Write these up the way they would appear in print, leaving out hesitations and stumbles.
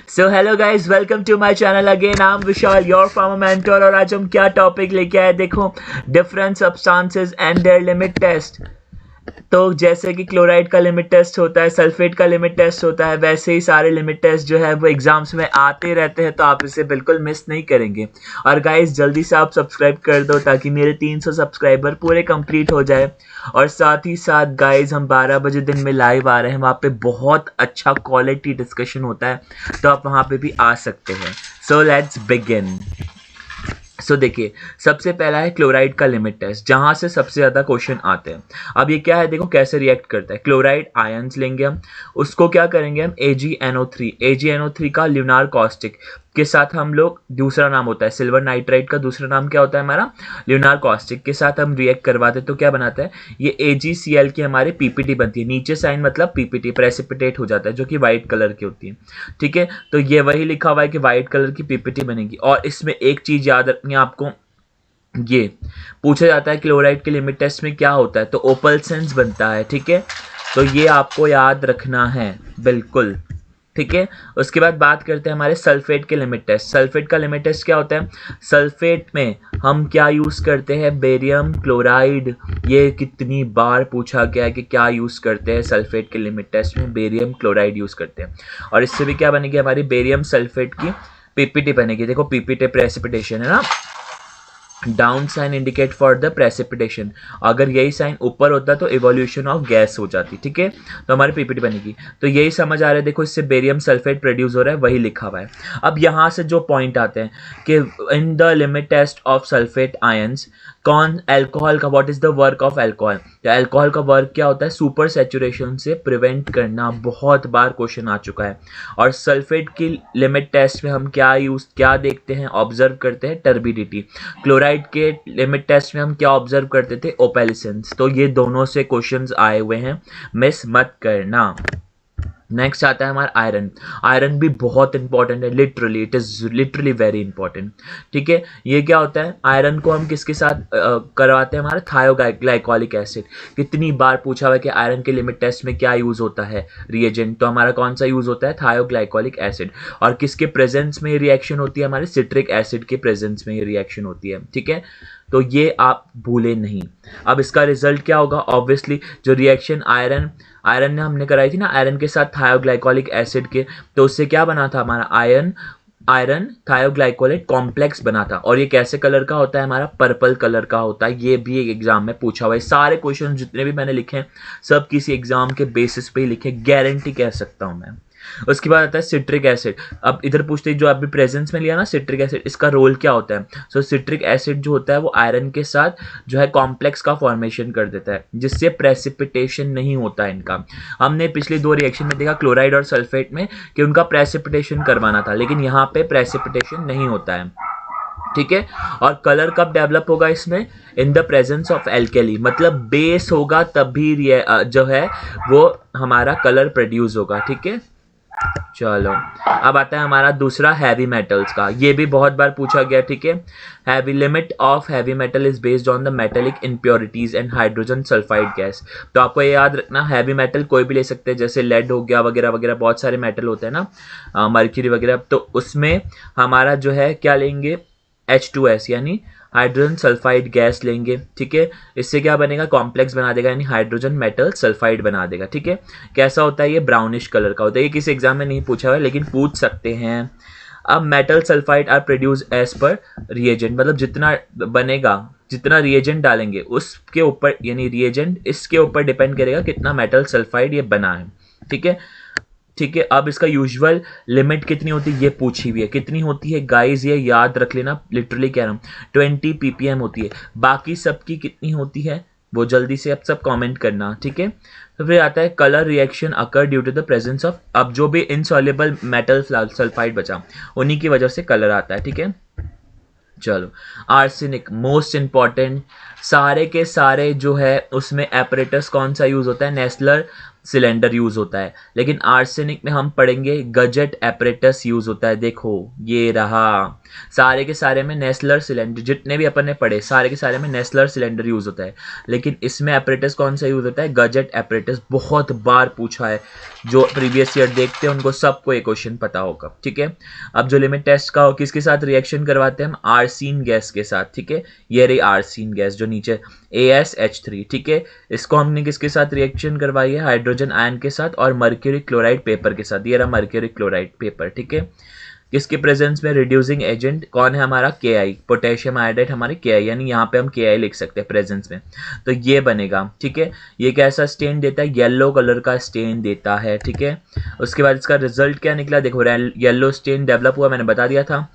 So hello guys, welcome to my channel again. I am Vishal, your farmer mentor. और आज हम क्या topic लेके आए, देखो, different substances and their limit test. तो जैसे कि क्लोराइड का लिमिट टेस्ट होता है, सल्फेट का लिमिट टेस्ट होता है, वैसे ही सारे लिमिट टेस्ट जो है वो एग्जाम्स में आते रहते हैं, तो आप इसे बिल्कुल मिस नहीं करेंगे। और गाइस, जल्दी से आप सब्सक्राइब कर दो ताकि मेरे 300 सब्सक्राइबर पूरे कंप्लीट हो जाए। और साथ ही साथ गाइस, हम 12 बजे दिन में लाइव आ रहे हैं, वहाँ पे बहुत अच्छा क्वालिटी डिस्कशन होता है, तो आप वहाँ पे भी आ सकते हैं। So let's begin. सो देखिए, सबसे पहला है क्लोराइड का लिमिट टेस्ट, जहां से सबसे ज़्यादा क्वेश्चन आते हैं। अब ये क्या है, देखो कैसे रिएक्ट करता है। क्लोराइड आयंस लेंगे हम, उसको क्या करेंगे हम, AgNO3 का ल्यूनार कॉस्टिक के साथ हम लोग, दूसरा नाम होता है सिल्वर नाइट्राइड का, दूसरा नाम क्या होता है हमारा, ल्यूनार कॉस्टिक के साथ हम रिएक्ट करवाते हैं, तो क्या बनाता है ये AgCl की हमारी पीपीटी बनती है। नीचे साइन मतलब पीपीटी, प्रेसिपिटेट हो जाता है, जो कि व्हाइट कलर की होती है। ठीक है, तो ये वही लिखा हुआ है कि व्हाइट कलर की पीपीटी बनेगी। और इसमें एक चीज याद रखनी है आपको, ये पूछा जाता है क्लोराइड के लिमिट टेस्ट में क्या होता है, तो ओपलसेंस बनता है। ठीक है, तो ये आपको याद रखना है बिल्कुल। ठीक है, उसके बाद बात करते हैं हमारे सल्फेट के लिमिट टेस्ट। सल्फेट का लिमिट टेस्ट क्या होता है, सल्फेट में हम क्या यूज़ करते हैं, बेरियम क्लोराइड। ये कितनी बार पूछा गया है कि क्या यूज़ करते हैं सल्फेट के लिमिट टेस्ट में, बेरियम क्लोराइड यूज़ करते हैं। और इससे भी क्या बनेगी हमारी बेरियम सल्फेट की पीपीटी बनेगी। देखो पीपीटी प्रेसिपिटेशन है ना, down sign indicate for the precipitation. अगर यही साइन ऊपर होता तो इवोल्यूशन ऑफ गैस हो जाती। ठीक है, तो हमारी पीपीटी बनेगी। तो यही समझ आ रहा है, देखो इससे बेरियम सल्फेट प्रोड्यूस हो रहा है, वही लिखा हुआ है। अब यहाँ से जो पॉइंट आते हैं कि in the limit test of sulphate ions, कौन अल्कोहल का, what is the work of alcohol. तो अल्कोहल का वर्क क्या होता है, सुपर सैचुरेशन से प्रिवेंट करना। बहुत बार क्वेश्चन आ चुका है। और सल्फेट की लिमिट टेस्ट में हम क्या देखते हैं, ऑब्जर्व करते हैं टर्बिडिटी। क्लोराइड के लिमिट टेस्ट में हम क्या ऑब्जर्व करते थे, ओपेलिसेंस। तो ये दोनों से क्वेश्चंस आए हुए हैं, मिस मत करना। नेक्स्ट आता है हमारा आयरन। आयरन भी बहुत इंपॉर्टेंट है, literally it is literally very important. ठीक है, ये क्या होता है, आयरन को हम किसके साथ करवाते हैं, हमारा थायोग्लाइकोलिक एसिड। कितनी बार पूछा हुआ है कि आयरन के लिमिट टेस्ट में क्या यूज होता है रिएजेंट, तो हमारा कौन सा यूज होता है, थायोग्लाइकोलिक एसिड। और किसके प्रेजेंस में ये रिएक्शन होती है, हमारे सिट्रिक एसिड के प्रेजेंस में ये रिएक्शन होती है। ठीक है, तो ये आप भूले नहीं। अब इसका रिजल्ट क्या होगा, ऑब्वियसली जो रिएक्शन आयरन ने हमने कराई थी ना, आयरन के साथ थायोग्लाइकोलिक एसिड के, तो उससे क्या बना था हमारा आयरन थायोग्लाइकोलेट कॉम्प्लेक्स बना था। और ये कैसे कलर का होता है, हमारा पर्पल कलर का होता है। ये भी एक एग्जाम में पूछा हुआ है। सारे क्वेश्चन जितने भी मैंने लिखे हैं, सब किसी एग्जाम के बेसिस पे ही लिखे, गारंटी कह सकता हूं मैं। उसके बाद आता है सिट्रिक एसिड। अब इधर पूछते हैं, जो अभी प्रेजेंस में लिया ना सिट्रिक एसिड, इसका रोल क्या होता है। सो सिट्रिक एसिड जो होता है वो आयरन के साथ जो है कॉम्प्लेक्स का फॉर्मेशन कर देता है, जिससे प्रेसिपिटेशन नहीं होता है इनका। हमने पिछले दो रिएक्शन में देखा क्लोराइड और सल्फेट में कि उनका प्रेसिपिटेशन करवाना था, लेकिन यहाँ पे प्रेसिपिटेशन नहीं होता है। ठीक है, और कलर कब डेवलप होगा इसमें, in the presence of alkali, मतलब बेस होगा तभी जो है वो हमारा कलर प्रोड्यूस होगा। ठीक है, चलो अब आता है हमारा दूसरा हैवी मेटल्स का। ये भी बहुत बार पूछा गया। ठीक है, heavy limit of heavy metal is based on the metallic impurities and hydrogen sulphide gas. तो आपको ये याद रखना, हैवी मेटल कोई भी ले सकते हैं, जैसे लेड हो गया वगैरह वगैरह, बहुत सारे मेटल होते हैं ना, मर्क्यूरी वगैरह। तो उसमें हमारा जो है क्या लेंगे, H2S यानी हाइड्रोजन सल्फाइड गैस लेंगे। ठीक है, इससे क्या बनेगा, कॉम्प्लेक्स बना देगा, यानी हाइड्रोजन मेटल सल्फाइड बना देगा। ठीक है, कैसा होता है, ये ब्राउनिश कलर का होता है। ये किसी एग्जाम में नहीं पूछा हुआ है, लेकिन पूछ सकते हैं। अब metal sulphide are produce as per reagent, मतलब जितना बनेगा, जितना रिएजेंट डालेंगे उसके ऊपर, यानी रिएजेंट इसके ऊपर डिपेंड करेगा कितना मेटल सल्फाइड ये बना है। ठीक है, ठीक है, अब इसका यूजुअल लिमिट कितनी होती है ये पूछी हुई है। कितनी होती है गाइस, ये याद रख लेना, लिटरली कह रहा हूँ 20 ppm होती है। बाकी सबकी कितनी होती है वो जल्दी से अब सब कमेंट करना। ठीक है, तो फिर आता है colour reaction occur due to the presence of, अब जो भी इनसॉल्युबल मेटल सल्फाइड बचा उन्हीं की वजह से कलर आता है। ठीक है, चलो आर्सेनिक मोस्ट इंपॉर्टेंट। सारे के सारे जो है उसमें एपरेटस कौन सा यूज होता है, नेस्लर सिलेंडर यूज होता है, लेकिन आर्सेनिक में हम पढ़ेंगे गजेट एपरेटस यूज होता है। देखो ये रहा, सारे के सारे में नेस्लर सिलेंडर, जितने भी अपन ने पढ़े सारे के सारे में नेस्लर सिलेंडर यूज होता है, लेकिन इसमें एपरेटस कौन सा यूज होता है? Gutzeit apparatus. बहुत बार पूछा है, जो प्रीवियस ईयर देखते हैं उनको सबको ये क्वेश्चन पता होगा। ठीक है, अब जो लिमिट टेस्ट का हो, किसके साथ रिएक्शन करवाते हैं हम? आर्सीन गैस के साथ। ठीक है, ये रही आर्सीन गैस जो नीचे AsH3। ठीक है, इसको हमने किसके साथ रिएक्शन करवाई है? हाइड्रोजन आयन के साथ और मर्क्यूरी क्लोराइड पेपर के साथ। ये रहा मर्क्यूरी क्लोराइड पेपर। ठीक है, किसके प्रेजेंस में? रिड्यूसिंग एजेंट कौन है हमारा? Ki, पोटेशियम आयोडाइड हमारे Ki, यानी यहाँ पे हम Ki लिख सकते हैं प्रेजेंस में, तो ये बनेगा। ठीक है, ये कैसा स्टेन देता है? येलो कलर का स्टेन देता है। ठीक है, उसके बाद इसका रिजल्ट क्या निकला? देखो येलो स्टेन डेवलप हुआ, मैंने बता दिया था।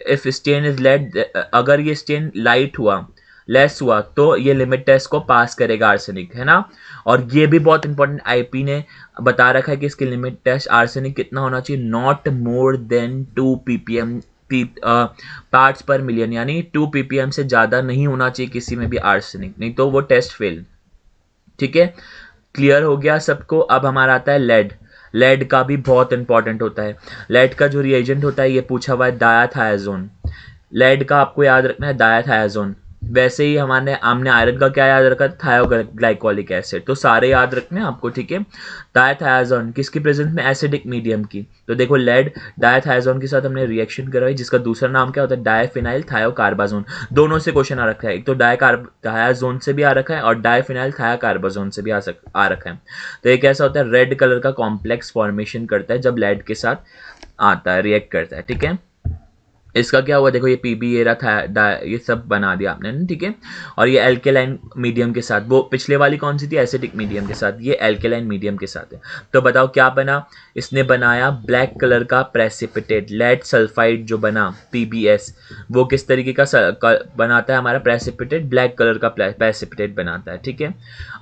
इफ स्टेन इज लेड, अगर ये स्टेन लाइट हुआ, लेस हुआ, तो ये लिमिट टेस्ट को पास करेगा आर्सेनिक, है ना। और ये भी बहुत इंपॉर्टेंट, आईपी ने बता रखा है कि इसके लिमिट टेस्ट आर्सेनिक कितना होना चाहिए? Not more than 2 ppm parts पर मिलियन, यानी 2 ppm से ज़्यादा नहीं होना चाहिए किसी में भी आर्सेनिक, नहीं तो वो टेस्ट फेल। ठीक है, क्लियर हो गया सबको। अब हमारा आता है लेड। लेड का भी बहुत इंपॉर्टेंट होता है। लेड का जो रिएजेंट होता है, ये पूछा हुआ है डायाथायाजोन। लेड का आपको याद रखना है डायाथायाजोन। वैसे ही हमने आयरन का क्या याद रखा? थायोग्लाइकोलिक एसिड। तो सारे याद रखने हैं आपको। ठीक है, डायथायाजोन किसकी प्रेजेंस में? एसिडिक मीडियम की। तो देखो लेड डायथायाजोन के साथ हमने रिएक्शन करवाई, जिसका दूसरा नाम क्या होता है? डायफिनाइल थायोकार्बाजोन। दोनों से क्वेश्चन आ रखा है, एक तो डायथायाजोन से भी आ रखा है और डायफिनाइल थायोकार्बाजोन से भी आ रखा है। तो ये कैसा होता है? रेड कलर का कॉम्प्लेक्स फॉर्मेशन करता है जब लेड के साथ आता है, रिएक्ट करता है। ठीक है, इसका क्या हुआ? देखो ये पीबी ये रहा था, ये सब बना दिया आपने। ठीक है, और ये एल्केलाइन मीडियम के साथ, वो पिछले वाली कौन सी थी? एसिडिक मीडियम के साथ, ये एल्केलाइन मीडियम के साथ है। तो बताओ क्या बना? इसने बनाया ब्लैक कलर का प्रेसिपिटेट, लेड सल्फाइड जो बना PbS, वो किस तरीके का बनाता है हमारा प्रेसिपिटेट? ब्लैक कलर का प्रेसिपिटेट बनाता है। ठीक है,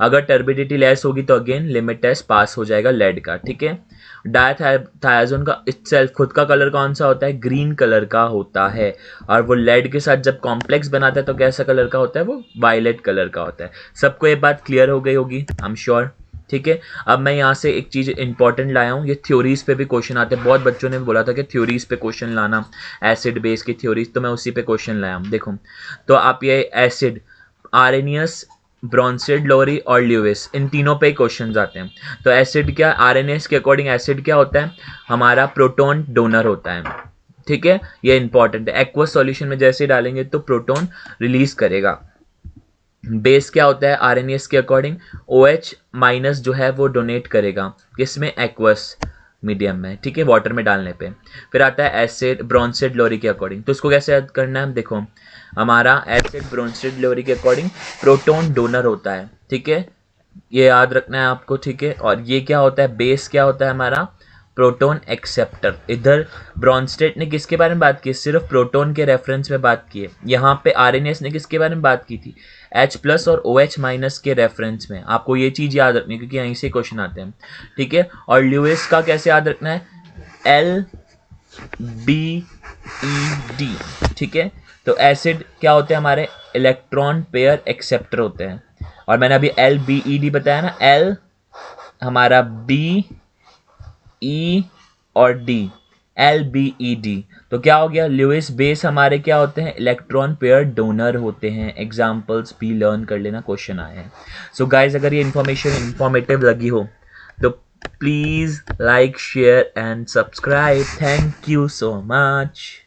अगर टर्बिडिटी लेस होगी तो अगेन लिमिट टेस्ट पास हो जाएगा लेड का। ठीक है, डायथायाजोन का इटसेल्फ खुद का कलर कौन सा होता है? ग्रीन कलर का होता है, और वो लेड के साथ जब कॉम्प्लेक्स बनाता है तो कैसा कलर का होता है? वो वायलेट कलर का होता है। सबको ये बात क्लियर हो गई होगी, आई एम श्योर। ठीक है, अब मैं यहाँ से एक चीज़ इंपॉर्टेंट लाया हूँ, ये थ्योरीज पे भी क्वेश्चन आते हैं। बहुत बच्चों ने बोला था कि थ्योरीज पे क्वेश्चन लाना, एसिड बेस की थ्योरीज, तो मैं उसी पे क्वेश्चन लाया हूँ। देखो, तो आप ये एसिड, आर्रेनियस, ब्रॉन्सेड, लोरी और ल्यूइस, इन तीनों पे क्वेश्चन आते हैं। तो एसिड क्या? आरएनएस के अकॉर्डिंग एसिड क्या होता है? हमारा प्रोटॉन डोनर होता है। ठीक है, ये इंपॉर्टेंट है। एक्वस सॉल्यूशन में जैसे डालेंगे तो प्रोटॉन रिलीज करेगा। बेस क्या होता है आरएनएस के अकॉर्डिंग? OH माइनस जो है वो डोनेट करेगा, किसमें? एक्वस मीडियम में। ठीक है, वाटर में डालने पे। फिर आता है एसिड, ब्रॉन्सेड, लोरी के अकॉर्डिंग। तो इसको कैसे याद करना है? देखो, हमारा एसिड, ब्रॉन्सेड, लोरी के अकॉर्डिंग प्रोटॉन डोनर होता है। ठीक है, ये याद रखना है आपको। ठीक है, और ये क्या होता है? बेस क्या होता है हमारा? Proton acceptor. इधर ब्रॉन्स्टेड ने किसके बारे में बात की? सिर्फ प्रोटॉन के रेफरेंस में बात की है। यहाँ पे आरएनएस ने किसके बारे में बात की थी? H+ और OH- के रेफरेंस में। आपको ये चीज़ याद रखनी है क्योंकि यहीं से क्वेश्चन आते हैं। ठीक है, और ल्यूइस का कैसे याद रखना है? LBED। ठीक है, तो एसिड क्या होते हैं हमारे? इलेक्ट्रॉन पेयर एक्सेप्टर होते हैं। और मैंने अभी LBED बताया ना, L हमारा B, E और D, LBED। तो क्या हो गया? ल्यूइस बेस हमारे क्या होते हैं? इलेक्ट्रॉन पेयर डोनर होते हैं। एग्जाम्पल्स भी लर्न कर लेना, क्वेश्चन आए हैं। सो गाइज, अगर ये इन्फॉर्मेशन इंफॉर्मेटिव लगी हो तो please like, share and subscribe. Thank you so much.